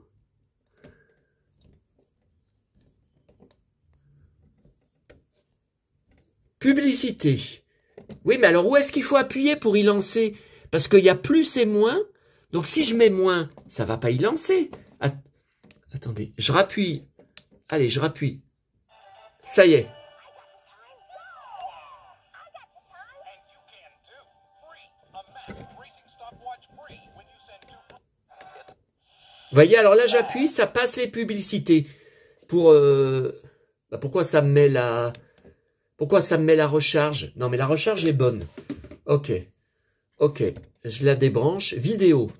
Publicité. Oui mais alors où est-ce qu'il faut appuyer pour y lancer? Parce qu'il y a plus et moins. Donc si je mets moins, ça va pas y lancer. Attendez, je rappuie. Allez, je rappuie. Ça y est. Vous voyez, alors là j'appuie, ça passe les publicités. Pourquoi ça me met la recharge? Non mais la recharge est bonne. Ok. Ok. Je la débranche. Vidéo.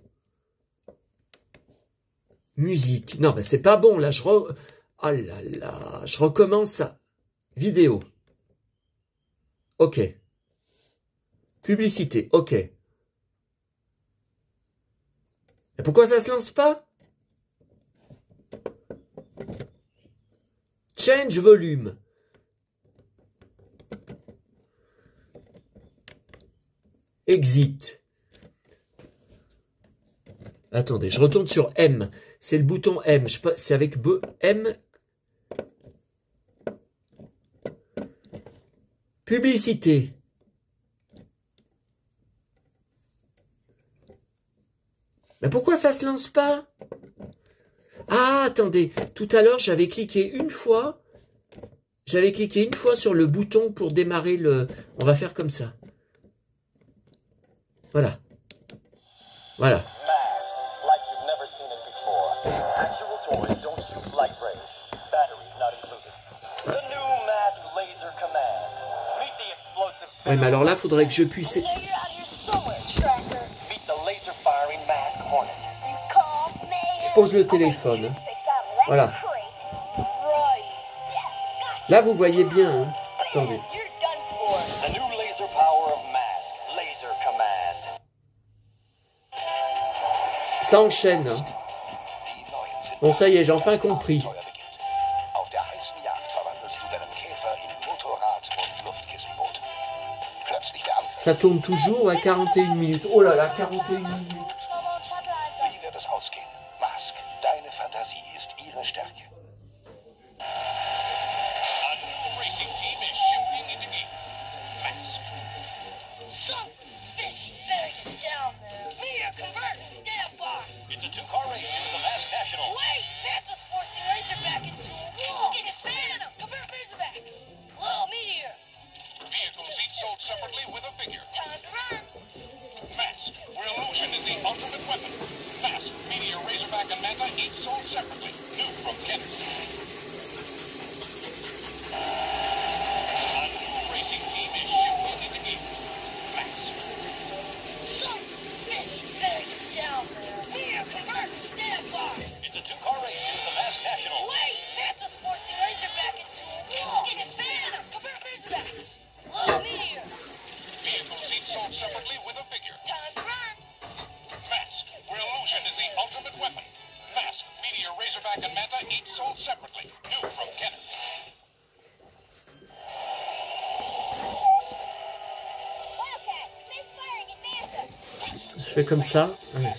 Musique. Non, mais c'est pas bon là. Oh là là. Je recommence ça. Vidéo. Ok. Publicité, ok. Et pourquoi ça se lance pas? Change volume. Exit. Attendez, je retourne sur M. C'est le bouton M. C'est avec M. Publicité. Mais pourquoi ça se lance pas? Ah, attendez. Tout à l'heure, j'avais cliqué une fois. J'avais cliqué une fois sur le bouton pour démarrer le... On va faire comme ça. Voilà. Voilà. Ouais, mais alors là, il faudrait que je puisse... Je pose le téléphone. Voilà. Là, vous voyez bien. Hein. Attendez. Ça enchaîne. Hein. Bon, ça y est, j'ai enfin compris. Ça tourne toujours à 41 minutes. Oh là là, 41 minutes. Je fais comme ça. Ouais.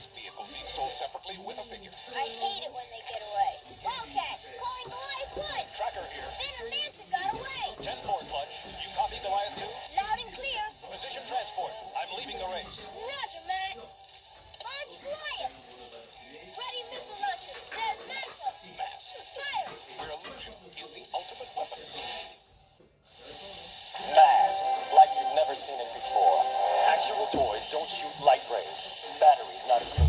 Toys don't shoot light rays. Batteries not included.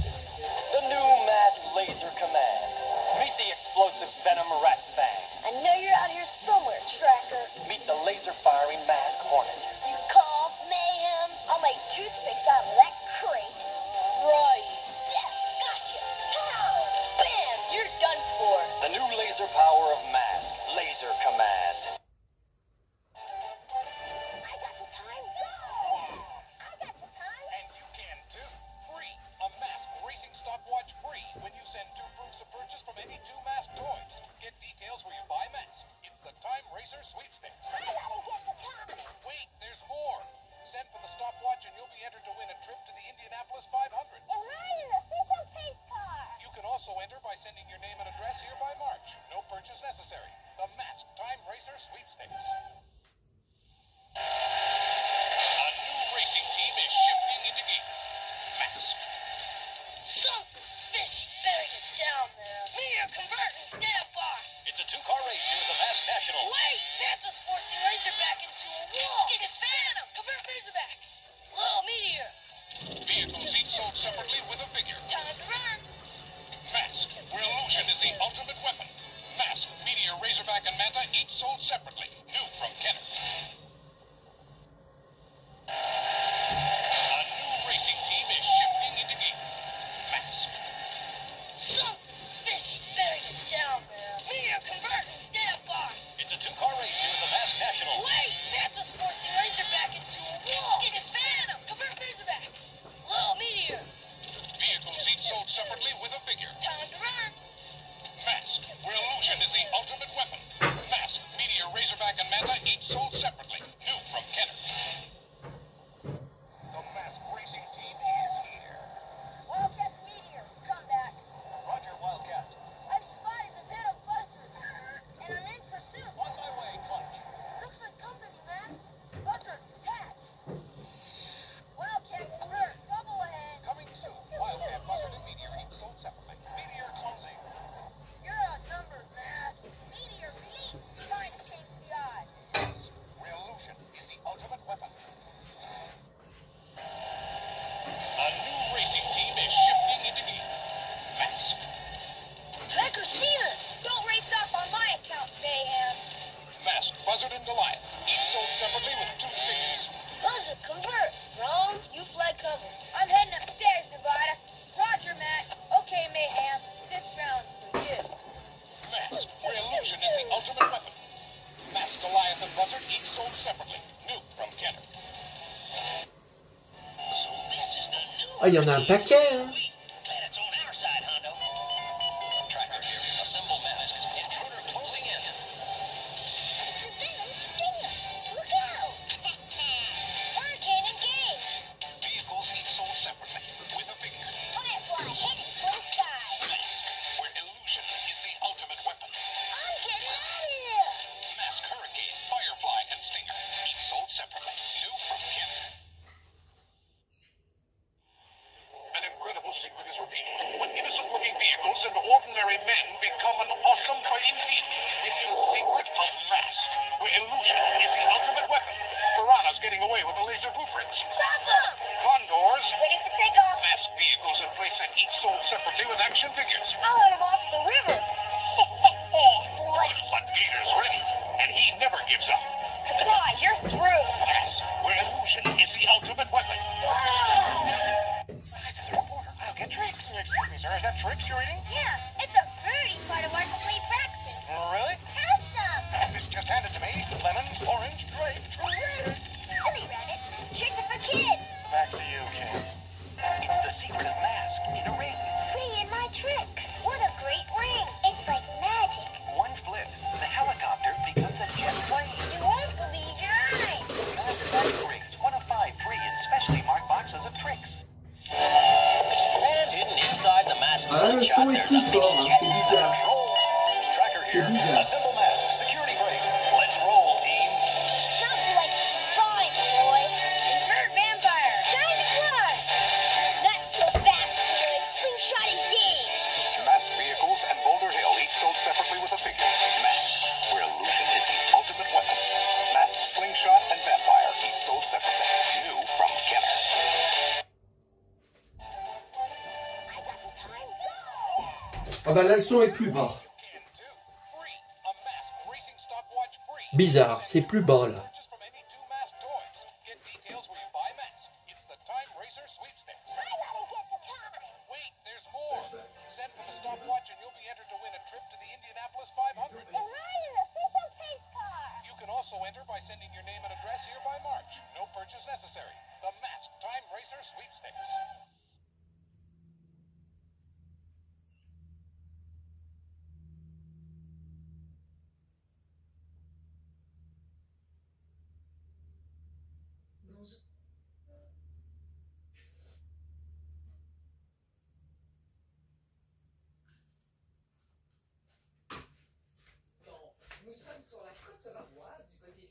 Ah, il y en a un paquet, hein. Ah, le son est plus fort, hein, c'est bizarre. C'est bizarre. Ah bah là, le son est plus bas. Bizarre, c'est plus bas là.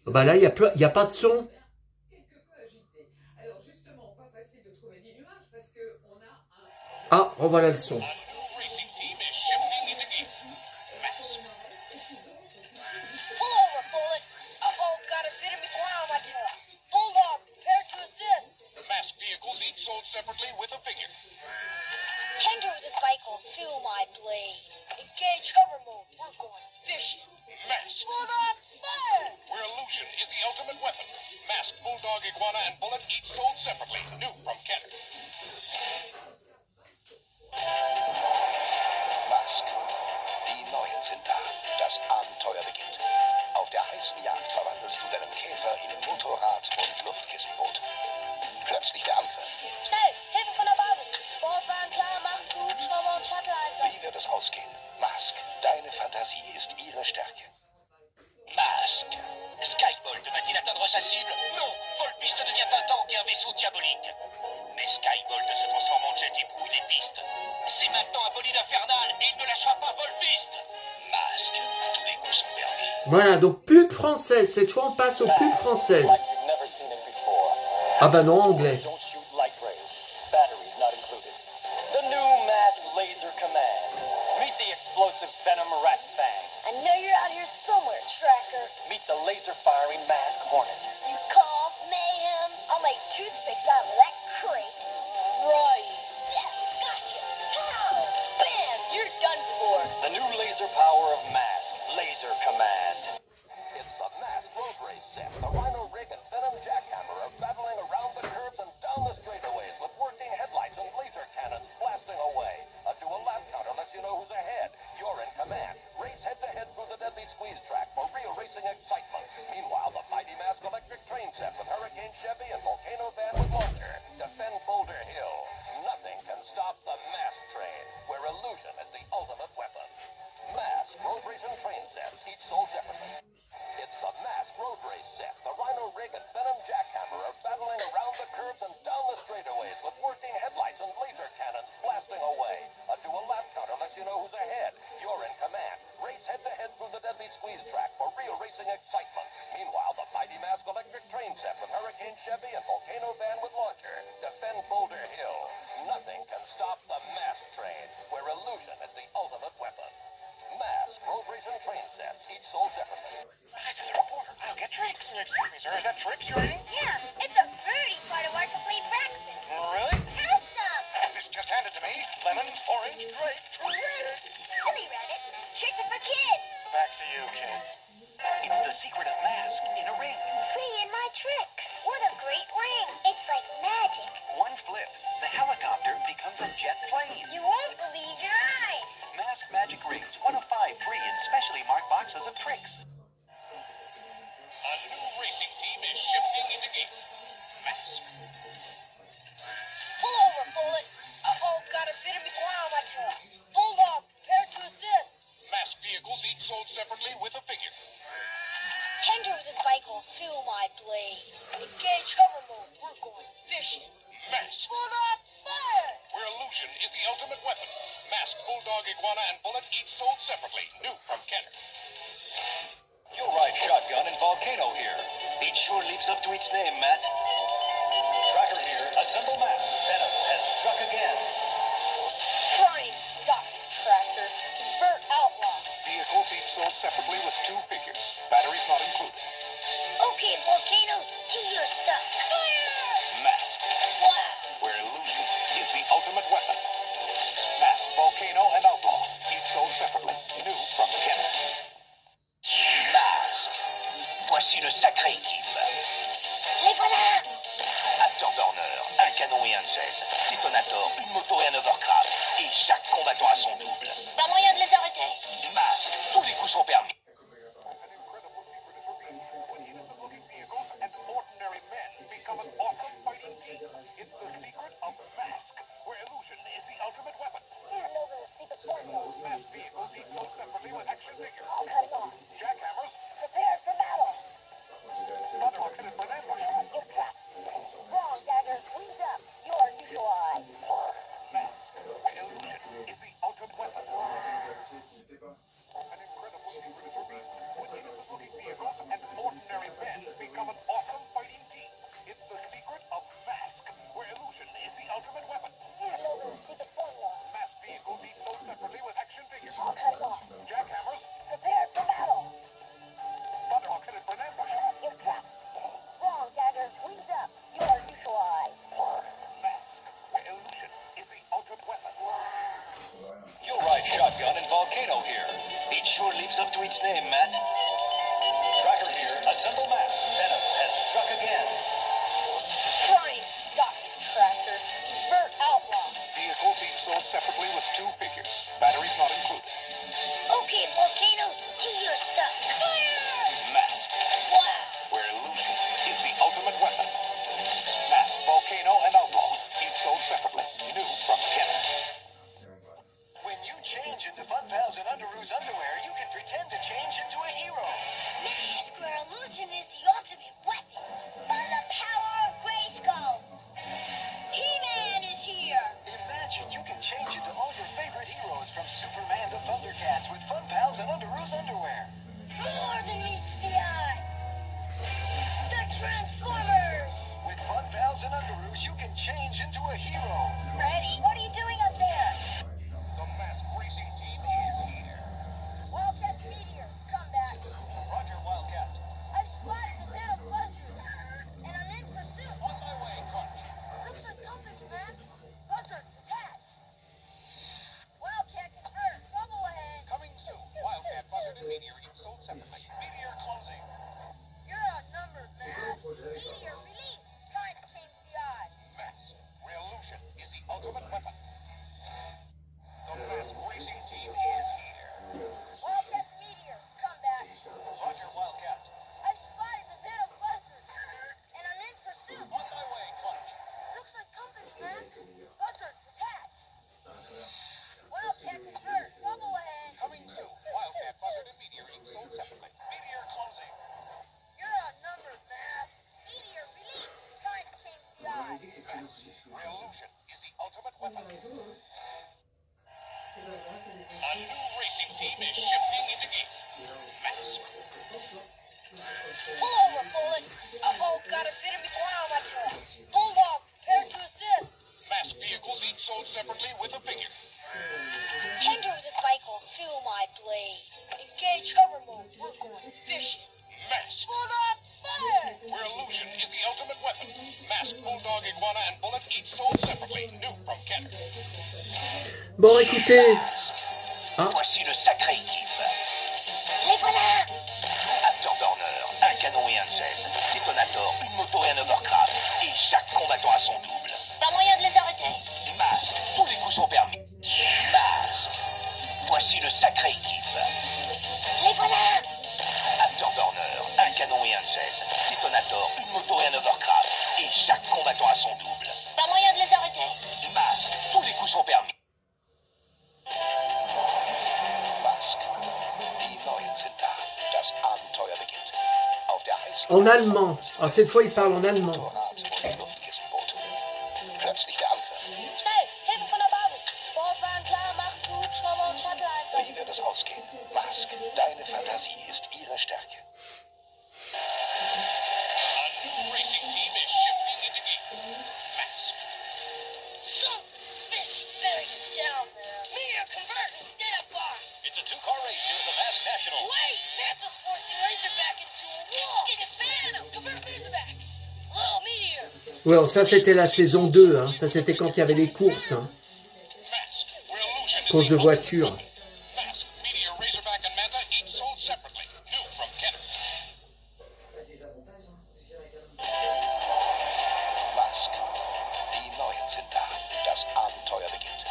Bah là, il y a pas de son. Ah, revoilà le son. Voilà, donc pub française. Cette fois, on passe aux pubs françaises. Ah bah non, anglais. orange, grape, red. Silly rabbit. Tricks are for kids. Back to you, kid. It's the secret of Mask in a ring. Me and my trick. What a great ring. It's like magic. One flip, the helicopter becomes a jet plane. You won't believe your eyes. Mask Magic Rings, 1 of 5 free in specially marked boxes of tricks. A new racing team is shifting into gear. Mask. Pull over, Bullet. Uh-oh, got a bit of iguana to it. Bulldog, prepare to assist. Mask vehicles each sold separately with a figure. Tender the cycle, feel my blade. Engage hover mode, we're going fishing. Mask, Bulldog, fire! where illusion is the ultimate weapon. Mask, Bulldog, Iguana, and Bullet each sold separately. New from Kenner. You'll ride shotgun and Volcano here. It sure lives up to its name, Matt. Tracker here. Assemble Mask. Venom has struck again. Try and stop it, Tractor. Convert outlaw. Vehicles each sold separately with 2 figures. Batteries not included. Okay, Volcano, do your stuff. Fire! Mask, Blast! where illusion is the ultimate weapon. Mask, Volcano, and Outlaw each sold separately. New from Kenner. Mask. Voici le sacré équipe. Les voilà! Afterburner, un canon et un jet. Détonator, une moto et un overcraft. Et chaque combattant a son double. Pas moyen de les arrêter. Mask, tous les coups sont permis. And ordinary men become an awesome fighting team. It's the secret of Mask, where illusion is the ultimate weapon. Hand over the secret formula. Mask vehicles each sold separately with action figures. I'll cut it off. Jackhammers, Prepare for battle. Thunderhawks, and ambush. You're trapped. Wrong, Dagger. Wings up. You are neutralized. Mask, where illusion is the ultimate weapon. An incredible secret of beast. When moving vehicles and ordinary men become an awesome fighting team. It's the secret of Mask, where illusion is the ultimate weapon. Hand over the secret formula. Mask vehicles each sold separately with action figures. I'll cut it off. Jackhammers, Prepare for battle. Thunderhawks, headed for an ambush. You're trapped. Wrong, Dagger. Wings up. You are neutralized. Mask, where illusion is the ultimate weapon. You'll ride shotgun and Volcano here. It sure lives up to its name, Matt. Bon, écoutez. Ah. Voici le sacré kiff. Les voilà! Afterburner, un canon et un jet. Détonator, une moto et un hovercraft. Et chaque combattant a son double. Pas moyen de les arrêter. Masque, tous les coups sont permis. Masque. Voici le sacré kiff. Les voilà! Afterburner, un canon et un jet. Détonator, une moto et un hovercraft. Et chaque combattant a son double. Pas moyen de les arrêter. Masque, tous les coups sont permis. Masque. Die neuen sind da. Das Abenteuer beginnt. Auf der heißen En allemand. Ah, cette fois, il parle en allemand. Motorrad und Luftkissenboot. Plötzlich der Angriff. Schnell! Hilfe von der Basis! Sportwagen klar, Macht, Hubschrauber und Shuttle-Einsatz. Wie wird es ausgehen? Mask, deine Fantasie ist ihre Stärke. Racing team is shifting into gear. Mask. Some fish buried it down there. Meteor convert and stand by. It's a two-car race here at the Mask National. Wait! Manta's forcing Razorback into a wall. Get Phantom! Convert Razorback! Little Meteor! Ouais, alors ça, c'était la saison 2. Hein. Ça, c'était quand il y avait les courses. Hein. Mask. Where Illusion is Courses de voiture. Mask, Meteor, Razorback, and Manta each sold separately. New from Kenner. Mask, die Neuen sind da. Das Abenteuer beginnt.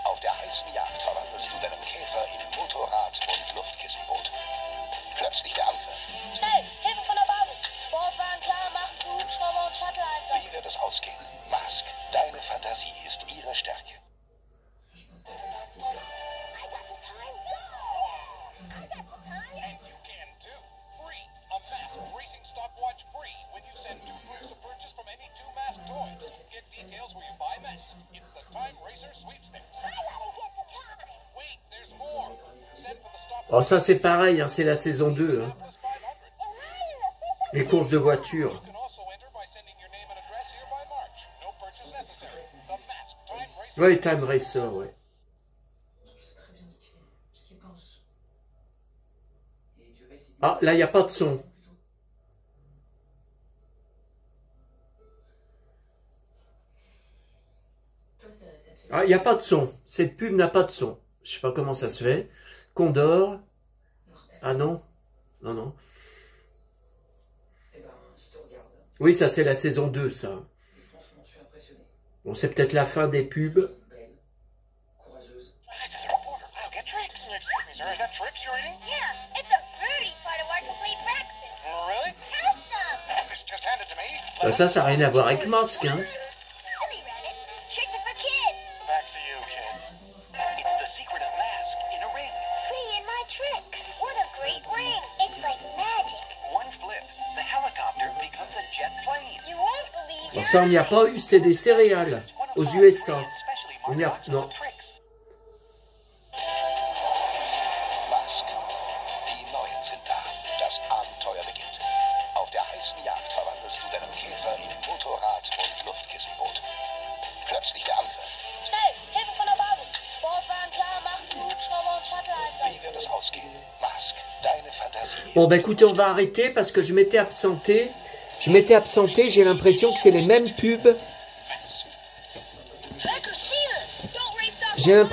Auf der heißen Jagd verwandelst du deinen Käfer in Motorrad und Luftkissenboot. Plötzlich der Angriff. Schnell! Hilfe von der Basis! Sportwagen klar, Macht, Hubschrauber und Shuttle-Einsatz. Wie wird es ausgehen? Mask, deine Fantasie ist ihre Stärke. And you can too. Free. A Mask racing stopwatch free when you send two groups of purchase from any two Mask toys. Get details where you buy Mask. It's the Time Racer Sweepstakes. Wait, there's more. Send for the stop. Oh, ça, c'est pareil. Hein. C'est la saison 2. Hein. 500. Les courses de voiture. You can also enter by sending your name and address here by March. No purchase necessary. The Mask Time Racer. Ouais, Time Racer, ouais. Ah, là, il n'y a pas de son. Ah, il n'y a pas de son. Cette pub n'a pas de son. Je sais pas comment ça se fait. Condor. Ah non. Non, non. Oui, ça, c'est la saison 2, ça. Bon, c'est peut-être la fin des pubs. Reporter, I'll get tricks. Excuse me, sir. Is that tricks you're eating? Yeah, it's a birdie part of our complete breakfast. Really? Have some! Just hand it to me. Bah, ça n'a rien à voir avec Masque, hein. Silly rabbit. Tricks are for kids. Back to you, kid. It's the secret of Mask in a ring. See, in my trick. What a great ring. It's like magic. One flip, the helicopter becomes a jet plane. You won't believe Bon, ça, on n'y a pas eu. C'était des céréales aux USA. On y a... Non. Mask, die Neuen sind da. Das Abenteuer beginnt. Auf der heißen Jagd verwandelst du deinen Käfer in Motorrad und Luftkissenboot. Plötzlich der Angriff. Schnell, Hilfe von der Basis. Sportwagen klar, Macht, Hubschrauber und Shuttle-Einsatz. Wie wird es ausgehen? Mask, deine Fantasie. Bon, bah écoutez, on va arrêter parce que je m'étais absenté. J'ai l'impression que c'est les mêmes pubs. Tracker, see her. Don't race that J'ai l'impression